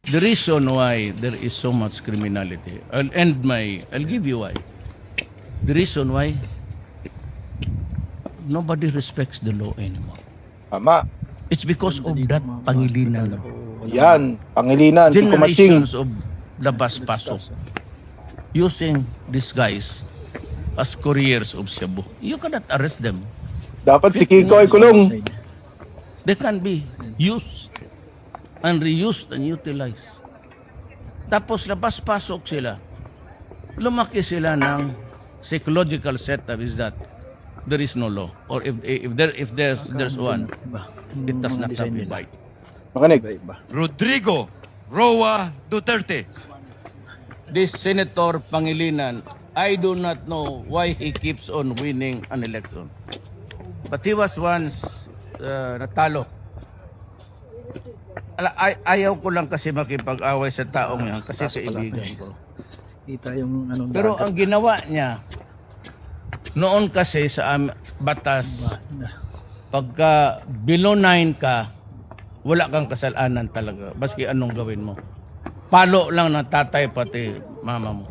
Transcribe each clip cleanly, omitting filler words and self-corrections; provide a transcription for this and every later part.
The reason why there is so much criminality, I'll give you why. The reason why nobody respects the law anymore. Tama. It's because of that Pangilinan. Yan, Pangilinan, si Kumasing. Generations of labas pasok using these guys as couriers of Cebu. You cannot arrest them. Dapat si Kiko ay kulong. They can be used and reused and utilized. Tapos labas-pasok sila. Lumaki sila ng psychological setup is that there is no law, or if there's one, it does not have a bite. Makinig. Rodrigo Roa Duterte. This Senator Pangilinan, I do not know why he keeps on winning an election. But he was once natalo. Ayaw ko lang kasi makipag-away sa taong yan kasi kaibigan ko. Kita yung anong Pero ang ginawa niya, noon kasi sa batas, pagka below 9 ka, wala kang kasalanan talaga. Baski anong gawin mo. Palo lang ng tatay pati mama mo.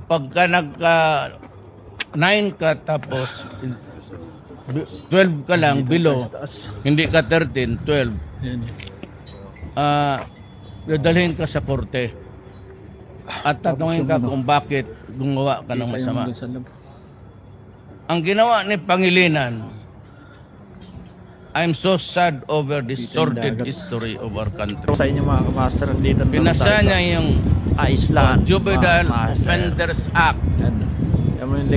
Pagka nagka 9 ka tapos 12 ka lang below, hindi ka 13, 12. Dadalhin ka sa korte. At tatanungin ka kung bakit gumawa ka ng masama. Ang ginawa ni Pangilinan, I'm so sad over this sordid history of our country. Sa inyo mga kamaster, dito na Pinasa niya yung Iceland, Juvenile Offenders Act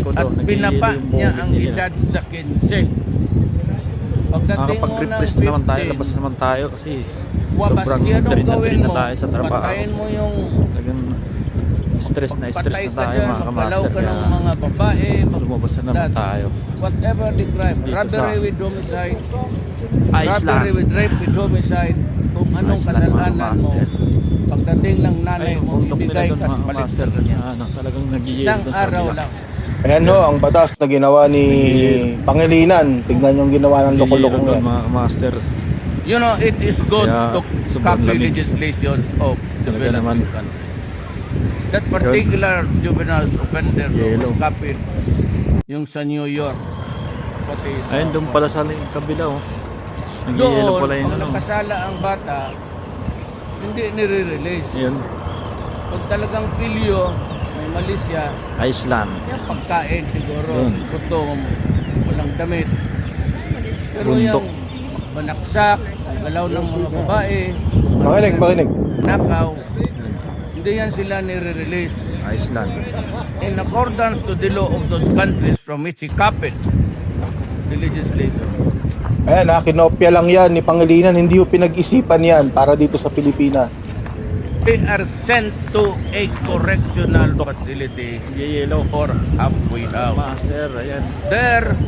at pinapa niya ang edad sa 15. Pagdating mo ng Makapag-request naman tayo, 15, labas naman tayo kasi wabaski sobrang anong drin gawin na mo, tayo sa trabaho. patayin mo yung Talagang stress na patay ka tayo dyan, mga magpalaw kamaster. ka ng Kaya mga babae, lumabas na naman tayo. whatever the crime, Dito robbery sa with homicide, Iceland. robbery with rape with homicide, kung anong Iceland, mga kasalanan mo, master. pagdating ng nanay Ay, mo, bundok nila ibigay doon ka sa mga balik sa kamaster. kanya. Talagang nag-iiyay Isang doon sa araw kabila. lang. Ayan no, ang batas na ginawa ni Pangilinan. Tignan yung ginawa ng loko-loko doon yan. mga kamaster. You know, it is good Kaya, to sobrang copy lamig. legislations of Talaga naman. developing countries. That particular juvenile offender law was Yellow. copied yung sa New York. Pati sa Ayun, doon pala sa kabila oh. Nag-iiyelo doon, pala yung pag ano. nakasala ang bata, hindi nire-release. Ayun, Pag talagang pilyo, may mali siya, Iceland. yung pagkain siguro, Yun. gutom, walang damit. Pero Bundok. yung manaksak, galaw ng mga babae, Makinig. nakaw, hindi yan sila nire-release. Iceland. In accordance to the law of those countries from which he copied the legislation. Ayan ha, kinopya lang yan ni Pangilinan. Hindi yung pinag-isipan yan para dito sa Pilipinas. They are sent to a correctional facility Nag-iiyelo. or halfway house. Master, ayan. There,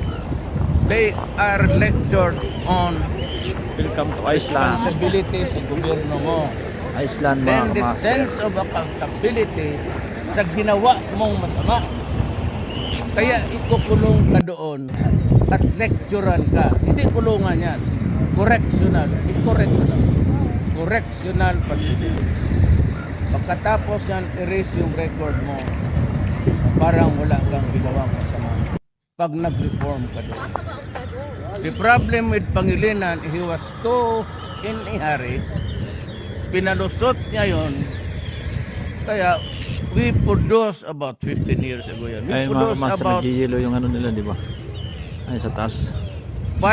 they are lectured on Welcome to Iceland. responsibility sa gobyerno mo. Iceland mga Then the kamaster. sense of accountability sa ginawa mong masama. Kaya ikukulong ka doon at lecturean ka. Hindi kulungan yan. Correctional. Correctional facility. Pagkatapos yan, erase yung record mo. Parang wala kang ginawang masama. Pag nag-reform ka doon. The problem with Pangilinan, he was too in a hurry. Pinalusot niya yon. Kaya we produce about 15 years ago yan. We Ayun mga produce kamaster, about nag-iiyelo yung ano nila, di ba? Ay, sa taas. 5-6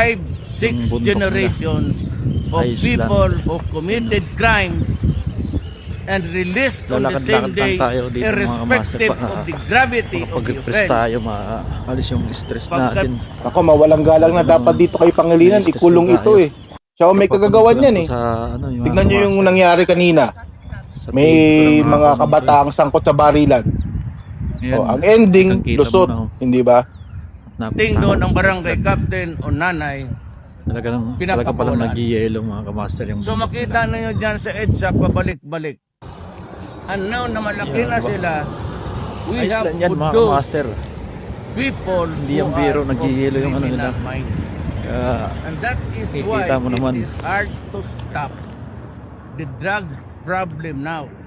Yung bundok generations Sa of Iceland. people who committed crimes and released on the same Lalakad-lakad day lang tayo dito, mga irrespective kamaster, of the gravity of the Pag-repress offense. tayo, maalis yung stress Pagka- natin. Ako, mawalang galang na dapat dito kay Pangilinan. Ikulong ito eh. Siya may kagagawan yan eh. Sa, ano, yung Tignan mga nyo yung kamaster. nangyari kanina. Sa May tingin ko ng mga comment kabataang sangkot sa barilan. Ayan, Oh, ang ending, kitang-kita mo lusot. na, oh. Hindi ba? Ting doon ng barangay captain o nanay. Talaga palang Pinapakulan. nag-iiyelo mga kamaster yung So makita ninyo dyan sa EDSA pabalik-balik. And now na malaki na sila, we have Iceland yan mga produced kamaster. people Hindi who yung biro, are nag-iiyelo of yung ano criminal nila. minds. Kaya And that is Kikita why mo naman. it is hard to stop the drug problem now.